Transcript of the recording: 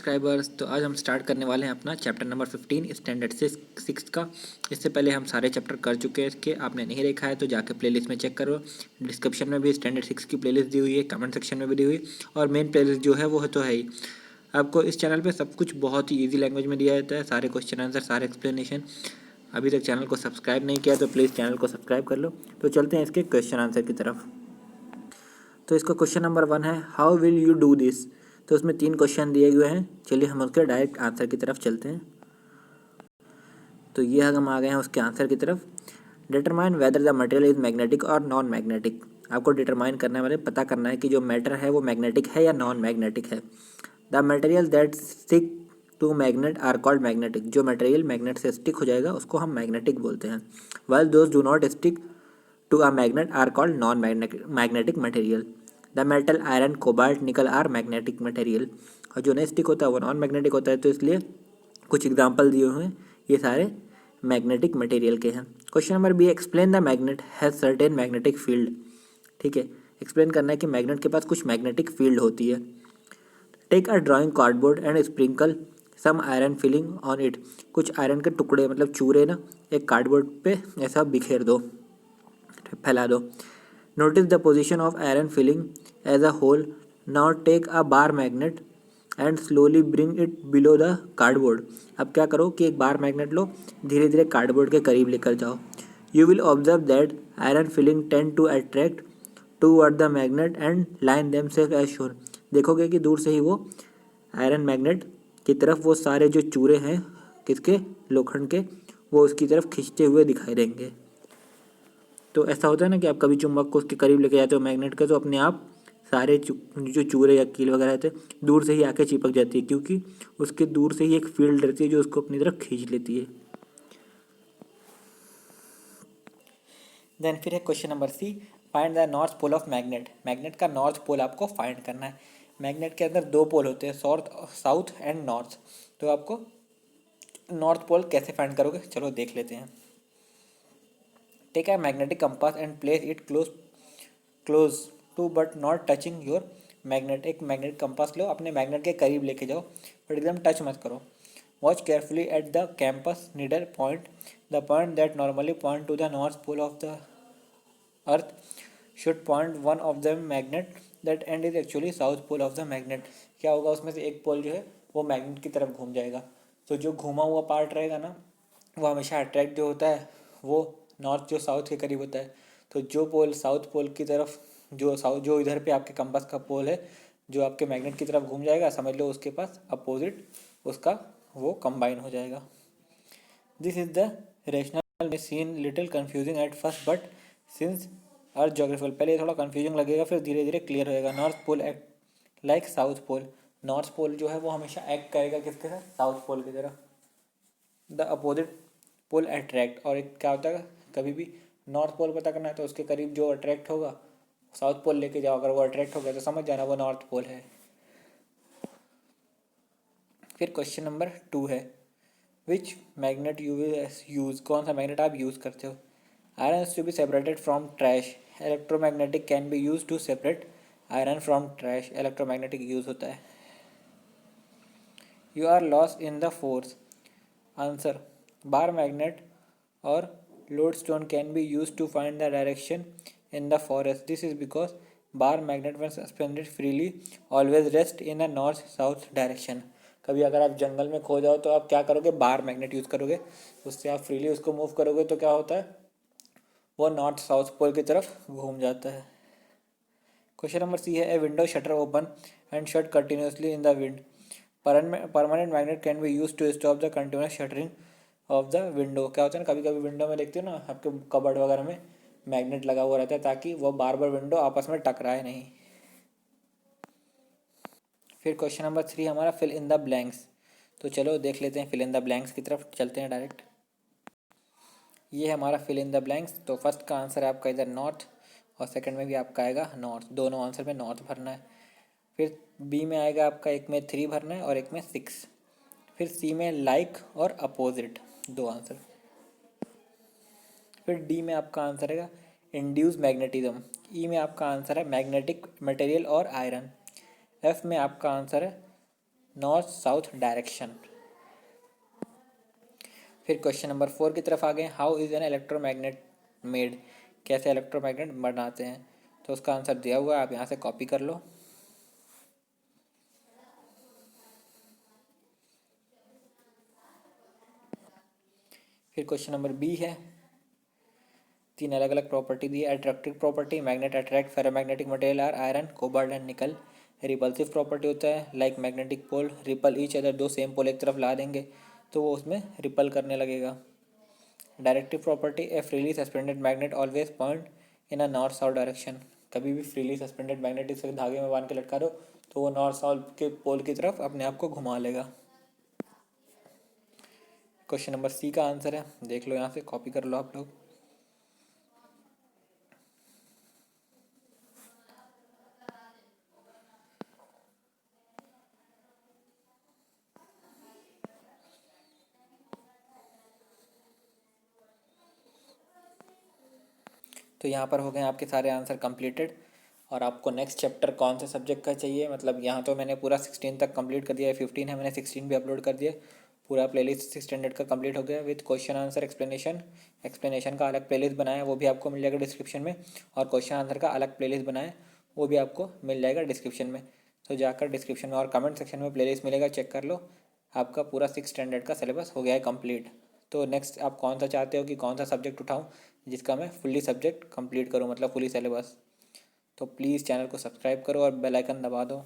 Subscribers. तो आज हम स्टार्ट करने वाले हैं अपना चैप्टर नंबर 15 स्टैंडर्ड सिक्स का। इससे पहले हम सारे चैप्टर कर चुके हैं इसके। आपने नहीं देखा है तो जाके प्लेलिस्ट में चेक करो। डिस्क्रिप्शन में भी स्टैंडर्ड 6 की प्लेलिस्ट दी हुई है, कमेंट सेक्शन में भी दी हुई, और मेन प्लेलिस्ट जो है वो तो है ही। आपको इस चैनल पर सब कुछ बहुत ही ईजी लैंग्वेज में दिया जाता है, सारे क्वेश्चन आंसर, सारे एक्सप्लेनेशन। अभी तक चैनल को सब्सक्राइब नहीं किया तो प्लीज़ चैनल को सब्सक्राइब कर लो। तो चलते हैं इसके क्वेश्चन आंसर की तरफ। तो इसका क्वेश्चन नंबर 1 है, how will you do this. तो उसमें 3 क्वेश्चन दिए हुए हैं। चलिए हम उसके डायरेक्ट आंसर की तरफ चलते हैं। तो ये हम आ गए हैं उसके आंसर की तरफ। Determine whether the material is magnetic और नॉन मैग्नेटिक। आपको डिटरमाइन करना है, मतलब पता करना है कि जो मैटर है वो मैग्नेटिक है या नॉन मैग्नेटिक है। The material that stick to magnet are called magnetic. जो मटेरियल मैग्नेट से स्टिक हो जाएगा उसको हम मैग्नेटिक बोलते हैं। While those do not stick to a magnet are called non magnetic material. The metal iron cobalt nickel are magnetic material. और जो नहीं स्टिक होता है वो नॉन मैग्नेटिक होता है। तो इसलिए कुछ एग्जाम्पल दिए हुए हैं, ये सारे मैग्नेटिक मटेरियल के हैं। Question number B, explain the magnet has certain magnetic field. ठीक है, एक्सप्लेन करना है कि मैग्नेट के पास कुछ मैग्नेटिक फील्ड होती है। Take a drawing cardboard and sprinkle some iron filling on it. कुछ आयरन के टुकड़े मतलब चूरे ना एक कार्डबोर्ड पे ऐसा बिखेर दो, फैला दो। Notice the position of iron filling as a whole. Now take a bar magnet and slowly bring it below the cardboard. अब क्या करो कि एक बार मैग्नेट लो, धीरे धीरे कार्डबोर्ड के करीब लेकर जाओ। You will observe that iron filling tend to attract toward the magnet and line themselves as shown. देखोगे कि दूर से ही वो आयरन मैग्नेट की तरफ वो सारे जो चूरे हैं किसके, लोखंड के, वो उसकी तरफ खींचते हुए दिखाई देंगे। तो ऐसा होता है ना कि आप कभी चुंबक को उसके करीब लेके जाते हो मैग्नेट के, तो अपने आप सारे जो चूरे या कील वगैरह रहते हैं दूर से ही आके चिपक जाती है, क्योंकि उसके दूर से ही एक फील्ड रहती है जो उसको अपनी तरफ खींच लेती है। देन फिर है question number C, find the north pole of magnet. Magnet का नॉर्थ पोल आपको फाइंड करना है। मैग्नेट के अंदर 2 पोल होते हैं, साउथ एंड नॉर्थ। तो आपको नॉर्थ पोल कैसे फाइंड करोगे, चलो देख लेते हैं। Take a magnetic compass and place it close to but not touching your magnet. एक मैग्नेटिक कंपास लो, अपने मैग्नेट के करीब लेके जाओ बट एकदम टच मत करो। Watch carefully at the campus needle point. The point that normally point to the north pole of the earth should point one of the magnet that end is actually south pole of the magnet. क्या होगा, उसमें से एक पोल जो है वो magnet की तरफ घूम जाएगा। तो जो घूमा हुआ पार्ट रहेगा ना, वो हमेशा अट्रैक्ट जो होता है वो नॉर्थ जो साउथ के करीब होता है। तो जो पोल साउथ पोल की तरफ, जो इधर पे आपके कंपास का पोल है जो आपके मैग्नेट की तरफ घूम जाएगा, समझ लो उसके पास अपोजिट उसका वो कंबाइन हो जाएगा। This is the rational may seem little confusing at first but since earth geographical, पहले थोड़ा कन्फ्यूजिंग लगेगा फिर धीरे धीरे क्लियर होएगा। North pole act like south pole. North pole जो है वो हमेशा एक्ट करेगा किसके साथ, साउथ पोल की तरफ। द अपोजिट पोल अट्रैक्ट, और एक क्या होता है, कभी भी नॉर्थ पोल पता करना है तो उसके करीब जो अट्रैक्ट होगा साउथ पोल लेके जाओ, अगर वो अट्रैक्ट हो गया तो समझ जाना वो नॉर्थ पोल है। फिर क्वेश्चन नंबर 2 है, which magnet you will use. कौन सा मैग्नेट आप यूज़ करते हो। Iron is to be separated from trash. Electromagnetic can be use to separate iron from trash. Electromagnetic use होता है। You are lost in the force. Answer, bar magnet और lodestone can be used to find the direction in the forest. This is because bar magnet when suspended freely always rest in a north south direction. कभी अगर आप जंगल में खो जाओ तो आप क्या करोगे, बार मैग्नेट यूज़ करोगे, उससे आप फ्रीली उसको मूव करोगे तो क्या होता है, वो नॉर्थ साउथ पोल की तरफ घूम जाता है। क्वेश्चन नंबर सी है, a window shutter open and shut continuously in the wind. Permanent magnet can be use to stop the continuous shuttering of the window. क्या होता है ना, कभी कभी विंडो में देखते हो ना आपके कबर्ड वगैरह में मैग्नेट लगा हुआ रहता है ताकि वो बार बार विंडो आपस में टकराए नहीं। फिर क्वेश्चन नंबर 3 हमारा, फिल इन द ब्लैंक्स। तो चलो देख लेते हैं, फिल इन द ब्लैंक्स की तरफ चलते हैं डायरेक्ट। ये है हमारा फिल इन द ब्लैंक्स। तो फर्स्ट का आंसर है आपका इधर नॉर्थ, और सेकंड में भी आपका आएगा नॉर्थ। दोनों आंसर में नॉर्थ भरना है। फिर बी में आएगा आपका, एक में 3 भरना है और एक में 6। फिर सी में लाइक और अपोजिट, 2 आंसर। फिर डी में आपका आंसर है इंड्यूस मैग्नेटिज्म। ई में आपका आंसर है मैग्नेटिक मटेरियल और आयरन। एफ में आपका आंसर है नॉर्थ साउथ डायरेक्शन। फिर क्वेश्चन नंबर 4 की तरफ आ गए। How is an electromagnet made, कैसे इलेक्ट्रोमैग्नेट बनाते हैं। तो उसका आंसर दिया हुआ है, आप यहाँ से कॉपी कर लो। फिर क्वेश्चन नंबर बी है, 3 अलग अलग प्रॉपर्टी दी है। Attractive property, magnet attract ferromagnetic material are iron cobalt and nickel. Repulsive property होता है like magnetic pole repel each other, दो सेम पोल एक तरफ ला देंगे तो वो उसमें रिपल करने लगेगा। Directive property, A freely suspended magnet always point in a north south direction. कभी भी फ्रीली सस्पेंडेड मैग्नेट इसे धागे में बांध के लटका दो तो वो नॉर्थ साउथ के पोल की तरफ अपने आप को घुमा लेगा। क्वेश्चन नंबर सी का आंसर है, देख लो यहाँ से कॉपी कर लो आप लोग। तो यहाँ पर हो गए आपके सारे आंसर कंप्लीटेड। और आपको नेक्स्ट चैप्टर कौन से सब्जेक्ट का चाहिए, मतलब यहाँ तो मैंने पूरा 16 तक कंप्लीट कर दिया है, 15 है, मैंने 16 भी अपलोड कर दिया। पूरा प्लेलिस्ट 6 स्टैंडर्ड का कंप्लीट हो गया with question answer explanation. Explanation का अलग प्लेलिस्ट बनाया है, वो भी आपको मिल जाएगा डिस्क्रिप्शन में। और क्वेश्चन आंसर का अलग प्लेलिस्ट बनाया है, वो भी आपको मिल जाएगा डिस्क्रिप्शन में। तो जाकर डिस्क्रिप्शन में और कमेंट सेक्शन में प्लेलिस्ट मिलेगा, चेक कर लो। आपका पूरा 6 स्टैंडर्ड का सिलेबस हो गया है कंप्लीट। तो नेक्स्ट आप कौन सा चाहते हो कि कौन सा सब्जेक्ट उठाऊं जिसका मैं फुल्ली सब्जेक्ट कंप्लीट करूं, मतलब फुली सिलेबस। तो प्लीज़ चैनल को सब्सक्राइब करो और बेल आइकन दबा दो।